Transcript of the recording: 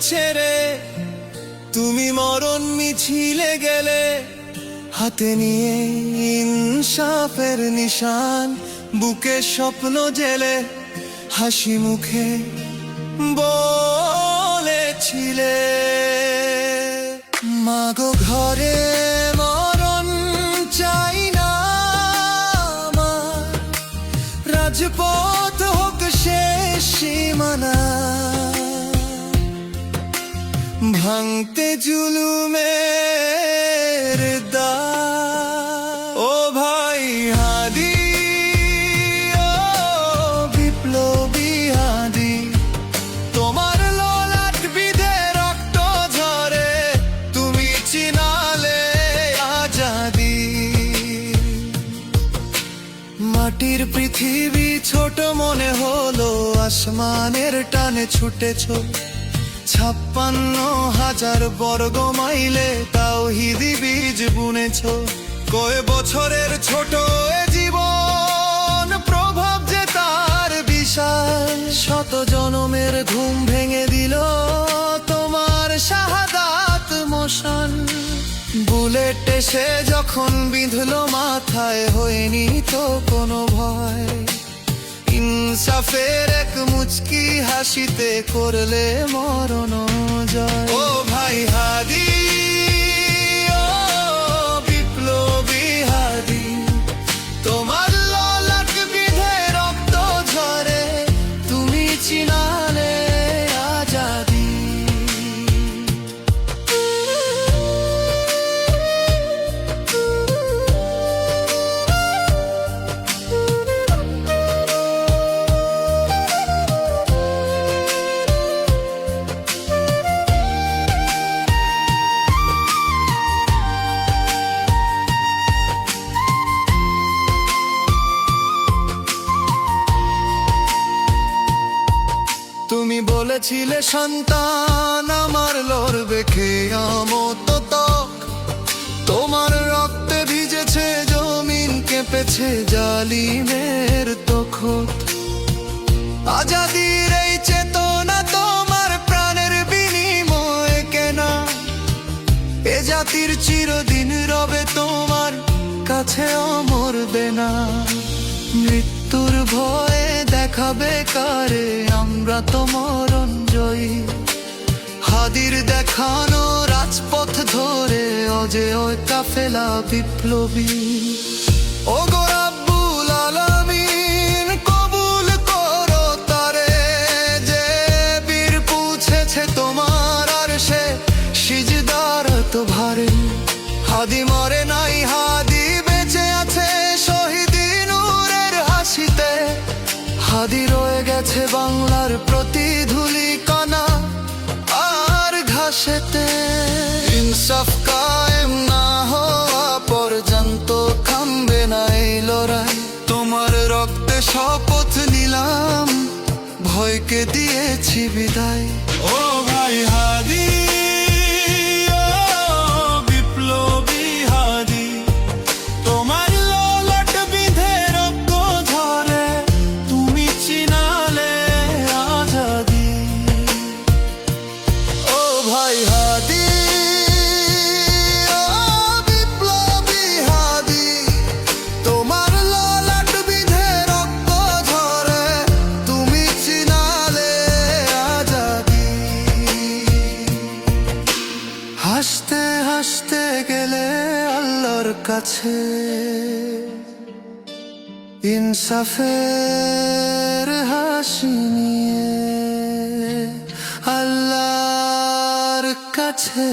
ছেড়ে তুমি মরণ মিছিলে গেলে, হাতে নিয়ে ইনসাফের নিশান, বুকে স্বপ্ন জেলে হাসি মুখে বলেছিলে, মাগো ঘরে মরণ চাই না আমার, রাজপথ হোক শেষ সীমানা, ভাঙতে জুলুমের দাগ। ও ভাই হাদি, ও বিপ্লবী হাদি, তোমার ললাট বিধে রক্ত ঝরে, তুমি চিনালে আজাদি। মাটির পৃথিবী ছোট মনে হলো, আসমানের টানে ছুটেছ 56,000 বর্গ মাইলে তাওহীদি বীজ বুনেছ। কয় বছরের ছোট এ জীবন, প্রভাব যে তার বিশাল, শত জনমের ঘুম ভেঙে দিল তোমার শাহাদাত মশাল। বুলেট এসে যখন বিঁধলো মাথায়, হয়নি তো কোনো ভয়, ইনসাফের এক মুচকি হাসিতে করলে মরণ জয়। ও ভাই হাদি, ও বিপ্লবী হাদি, তোমার ললাট বিধে রক্ত ঝরে, তুমি চিনালে আজাদি। তুমি বলেছিলে সন্তান আমার লড়বে কিয়ামত তক, তোমার রক্তে ভিজেছে জমিন, কেঁপেছে জালিমের তখত। আজাদির এই চেতনা তোমার প্রাণের বিনিময়ে কেনা, এ জাতির চিরদিন রবে তোমার কাছে অমর দেনা। মৃত্যুর ভয়ে দেখাবে কারে আমরা তো মরণ জয়ী, হাদির দেখানো রাজপথ ধরে অজেয় কাফেলা বিপ্লবী। ও গো রাব্বুল আলামিন, কবুল করো তারে, যে বীর পুছেছে তোমার আরশে সিজদার তো ভারে। হাদি মরে নাই, হাদি বেঁচে আছে শহীদি নূরের হাসিতে, হাদি রয়ে গেছে বাংলার প্রতি ধুলি কণা আর ঘাসেতে। ইনসাফ কায়েম না হওয়া পর্যন্ত থামবে না এই লড়াই, তোমার রক্তে শপথ নিলাম, ভয়কে দিয়েছি বিদায়। ও ভাই হাদি, ও বিপ্লবী হাদি, তোমার ললাট বিধে রক্ত ঝরে, তুমি চিনালে আজাদি। ও ভাই হাদি, ও বিপ্লবী হাদি, তোমার ললাট বিধে রক্ত ঝরে, তুমি চিনালে আজাদি। হাসতে হাসতে গেলে আল্লাহর কাছে, ইনসাফের হাসি নিয়ে আল্লাহর কাছে।